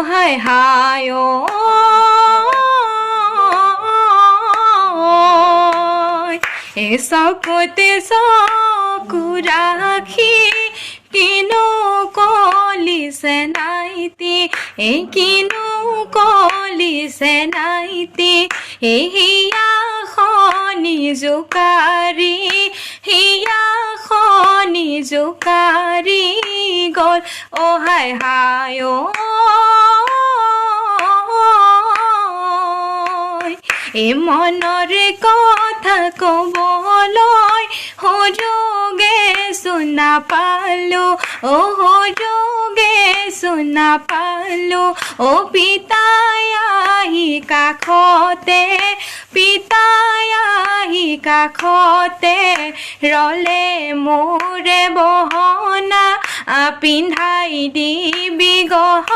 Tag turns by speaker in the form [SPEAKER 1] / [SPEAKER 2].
[SPEAKER 1] হায় হায় ঐ চকুতে চকু ৰাখি কিনো কলিছে নাইতি কিনো কলিছে নাইতি হিয়াখনি জোকাৰি হিয়াখনি জোকাৰি গ'ল হায় হায় মনৰে কথা ক'বলৈ সুযোগে শুনা পালো সুযোগে শুনা পালো পিতাই আহি কাষতে পিতাই আহি কাষতে ৰলে মোৰে বহনা পিন্ধাই দিবি গহনা